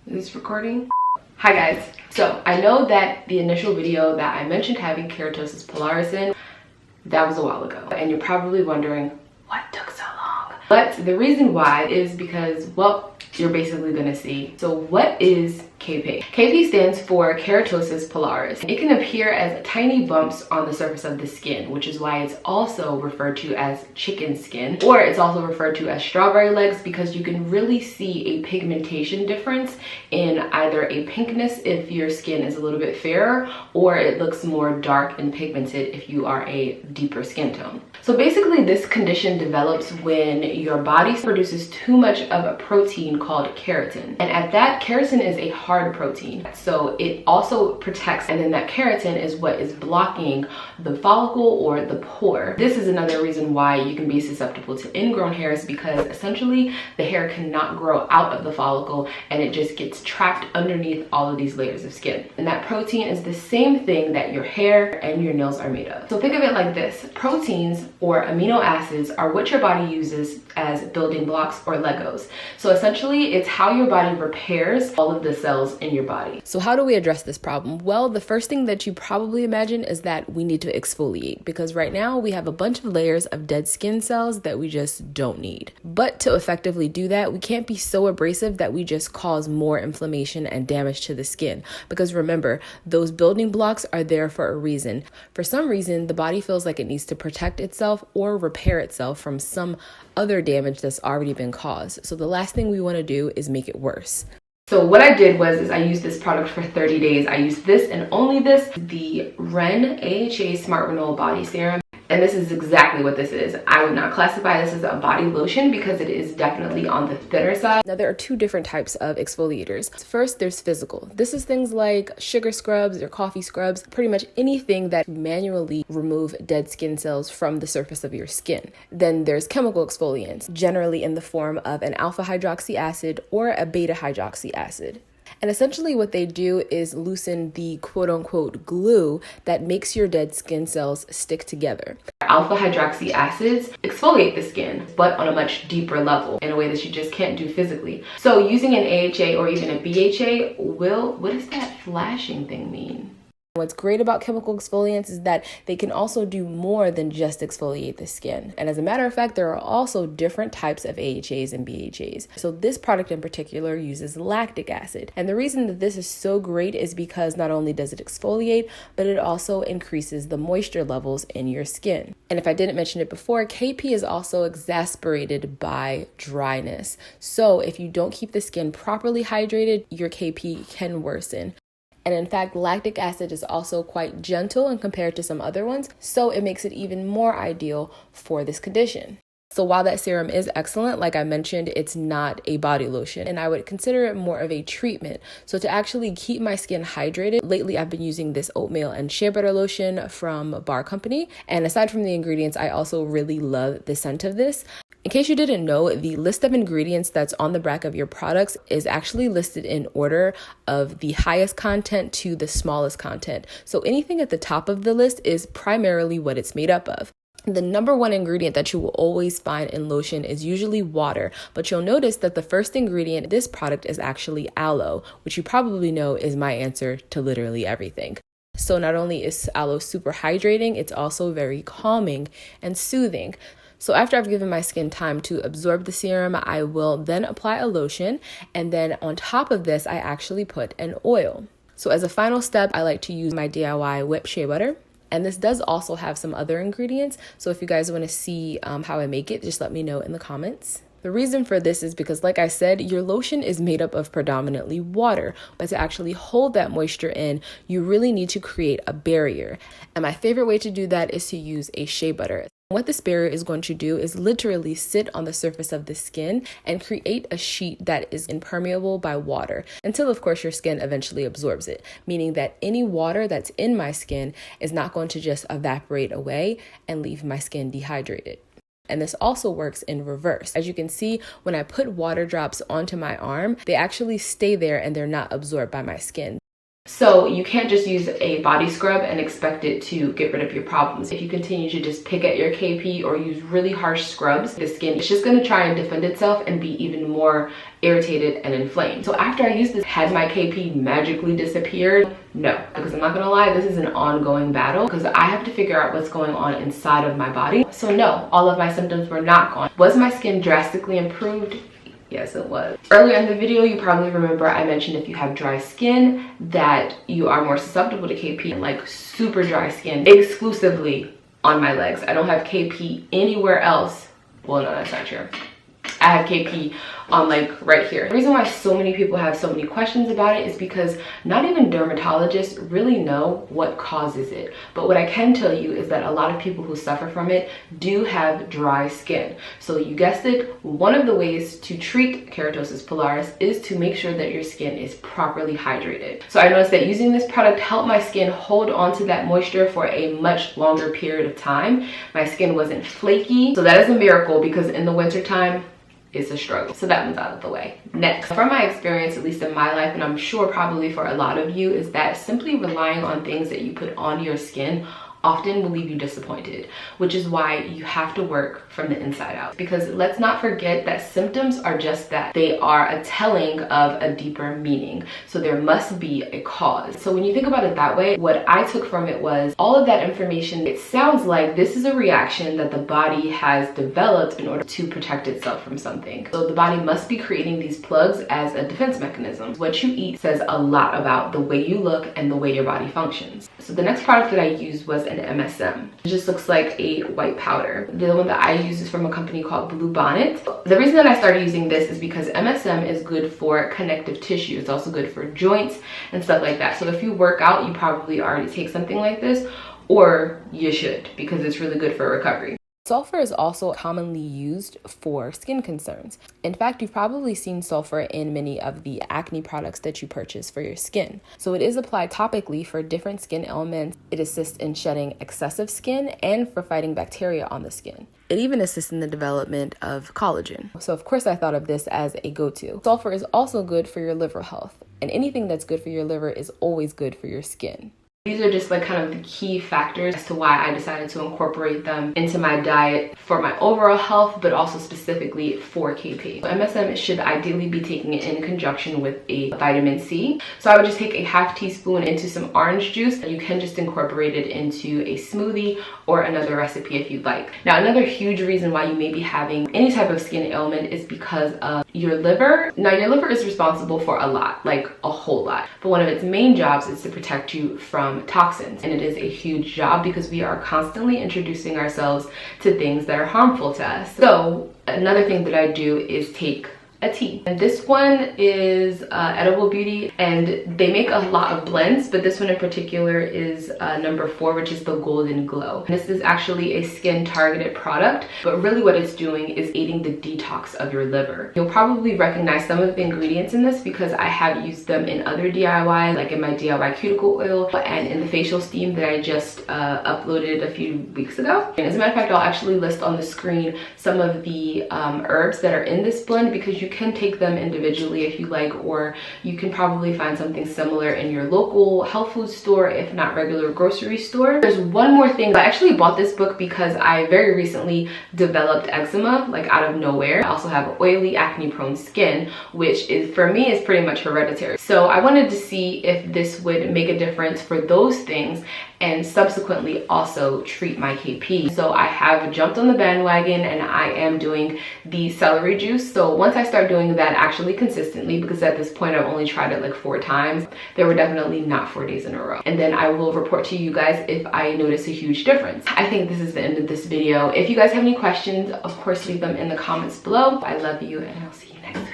Is this recording? Hi guys. So I know that the initial video that I mentioned having Keratosis Pilaris in, that was a while ago. And you're probably wondering, what took so long? But the reason why is because, well, you're basically gonna see. So what is KP? KP stands for Keratosis Pilaris. It can appear as tiny bumps on the surface of the skin, which is why it's also referred to as chicken skin, or it's also referred to as strawberry legs, because you can really see a pigmentation difference in either a pinkness if your skin is a little bit fairer, or it looks more dark and pigmented if you are a deeper skin tone. So basically this condition develops when your body produces too much of a protein called keratin. And at that, keratin is a hard protein. So it also protects, and then that keratin is what is blocking the follicle or the pore. This is another reason why you can be susceptible to ingrown hairs, because essentially the hair cannot grow out of the follicle and it just gets trapped underneath all of these layers of skin. And that protein is the same thing that your hair and your nails are made of. So think of it like this. Proteins or amino acids are what your body uses as building blocks or Legos. So essentially it's how your body repairs all of the cells in your body. So how do we address this problem? Well, the first thing that you probably imagine is that we need to exfoliate, because right now we have a bunch of layers of dead skin cells that we just don't need. But to effectively do that, we can't be so abrasive that we just cause more inflammation and damage to the skin. Because remember, those building blocks are there for a reason. For some reason, the body feels like it needs to protect itself or repair itself from some other damage that's already been caused. So the last thing we want to do is make it worse. So what I did was I used this product for 30 days. I used this and only this, the Ren AHA Smart Renewal Body Serum. And this is exactly what this is. I would not classify this as a body lotion because it is definitely on the thinner side. Now there are two different types of exfoliators. First, there's physical. This is things like sugar scrubs or coffee scrubs, pretty much anything that manually remove dead skin cells from the surface of your skin. Then there's chemical exfoliants, generally in the form of an alpha hydroxy acid or a beta hydroxy acid. And essentially what they do is loosen the quote-unquote glue that makes your dead skin cells stick together. Alpha hydroxy acids exfoliate the skin, but on a much deeper level in a way that you just can't do physically. So using an AHA or even a BHA what does that flashing thing mean? What's great about chemical exfoliants is that they can also do more than just exfoliate the skin. And as a matter of fact, there are also different types of AHAs and BHAs. So this product in particular uses lactic acid. And the reason that this is so great is because not only does it exfoliate, but it also increases the moisture levels in your skin. And if I didn't mention it before, KP is also exacerbated by dryness. So if you don't keep the skin properly hydrated, your KP can worsen. And in fact, lactic acid is also quite gentle and compared to some other ones, so it makes it even more ideal for this condition. So while that serum is excellent, like I mentioned, it's not a body lotion, and I would consider it more of a treatment. So to actually keep my skin hydrated, lately I've been using this oatmeal and shea butter lotion from Barr Co. And aside from the ingredients, I also really love the scent of this. In case you didn't know, the list of ingredients that's on the back of your products is actually listed in order of the highest content to the smallest content. So anything at the top of the list is primarily what it's made up of. The number one ingredient that you will always find in lotion is usually water, but you'll notice that the first ingredient in this product is actually aloe, which you probably know is my answer to literally everything. So not only is aloe super hydrating, it's also very calming and soothing. So after I've given my skin time to absorb the serum, I will then apply a lotion, and then on top of this, I actually put an oil. So as a final step, I like to use my DIY whipped shea butter. And this does also have some other ingredients. So if you guys want to see how I make it, just let me know in the comments. The reason for this is because, like I said, your lotion is made up of predominantly water, but to actually hold that moisture in, you really need to create a barrier. And my favorite way to do that is to use a shea butter. What this barrier is going to do is literally sit on the surface of the skin and create a sheet that is impermeable by water until, of course, your skin eventually absorbs it, meaning that any water that's in my skin is not going to just evaporate away and leave my skin dehydrated. And this also works in reverse. As you can see, when I put water drops onto my arm, they actually stay there and they're not absorbed by my skin. So you can't just use a body scrub and expect it to get rid of your problems. If you continue to just pick at your KP or use really harsh scrubs, the skin is just going to try and defend itself and be even more irritated and inflamed. So after I used this, had my KP magically disappeared? No, because I'm not gonna lie, this is an ongoing battle because I have to figure out what's going on inside of my body. So no, all of my symptoms were not gone. Was my skin drastically improved? Yes, it was. Earlier in the video, you probably remember I mentioned if you have dry skin that you are more susceptible to KP, and like super dry skin exclusively on my legs. I don't have KP anywhere else. Well, no, that's not true. I have KP on like right here. The reason why so many people have so many questions about it is because not even dermatologists really know what causes it. But what I can tell you is that a lot of people who suffer from it do have dry skin. So you guessed it, one of the ways to treat keratosis pilaris is to make sure that your skin is properly hydrated. So I noticed that using this product helped my skin hold on to that moisture for a much longer period of time. My skin wasn't flaky. So that is a miracle because in the winter time, it's a struggle. So that one's out of the way. Next, from my experience, at least in my life, and I'm sure probably for a lot of you, is that simply relying on things that you put on your skin often will leave you disappointed, which is why you have to work from the inside out. Because let's not forget that symptoms are just that. They are a telling of a deeper meaning. So there must be a cause. So when you think about it that way, what I took from it was all of that information. It sounds like this is a reaction that the body has developed in order to protect itself from something. So the body must be creating these plugs as a defense mechanism. What you eat says a lot about the way you look and the way your body functions. So the next product that I used was an MSM. It just looks like a white powder. The one that I use is from a company called BlueBonnet. The reason that I started using this is because MSM is good for connective tissue. It's also good for joints and stuff like that. So if you work out, you probably already take something like this, or you should, because it's really good for recovery. Sulfur is also commonly used for skin concerns. In fact, you've probably seen sulfur in many of the acne products that you purchase for your skin. So it is applied topically for different skin ailments. It assists in shedding excessive skin and for fighting bacteria on the skin. It even assists in the development of collagen. So of course I thought of this as a go-to. Sulfur is also good for your liver health, and anything that's good for your liver is always good for your skin. These are just like kind of the key factors as to why I decided to incorporate them into my diet for my overall health, but also specifically for KP. So MSM should ideally be taking it in conjunction with a vitamin C. So I would just take a half teaspoon into some orange juice. You can just incorporate it into a smoothie or another recipe if you'd like. Now, another huge reason why you may be having any type of skin ailment is because of your liver. Now, your liver is responsible for a lot, like a whole lot. But one of its main jobs is to protect you from toxins, and it is a huge job because we are constantly introducing ourselves to things that are harmful to us. So another thing that I do is take a tea, and this one is Edible Beauty, and they make a lot of blends, but this one in particular is number 4, which is the Golden Glow. And this is actually a skin targeted product, but really what it's doing is aiding the detox of your liver. You'll probably recognize some of the ingredients in this because I have used them in other DIY, like in my DIY cuticle oil and in the facial steam that I just uploaded a few weeks ago. And as a matter of fact, I'll actually list on the screen some of the herbs that are in this blend, because you can take them individually if you like, or you can probably find something similar in your local health food store, if not regular grocery store. There's one more thing. I actually bought this book because I very recently developed eczema, like out of nowhere. I also have oily, acne prone skin, which is, for me, is pretty much hereditary. So I wanted to see if this would make a difference for those things and subsequently also treat my KP. So I have jumped on the bandwagon and I am doing the celery juice. So once I start doing that actually consistently, because at this point I've only tried it like 4 times, there were definitely not 4 days in a row. And then I will report to you guys if I notice a huge difference. I think this is the end of this video. If you guys have any questions, of course leave them in the comments below. I love you and I'll see you next time.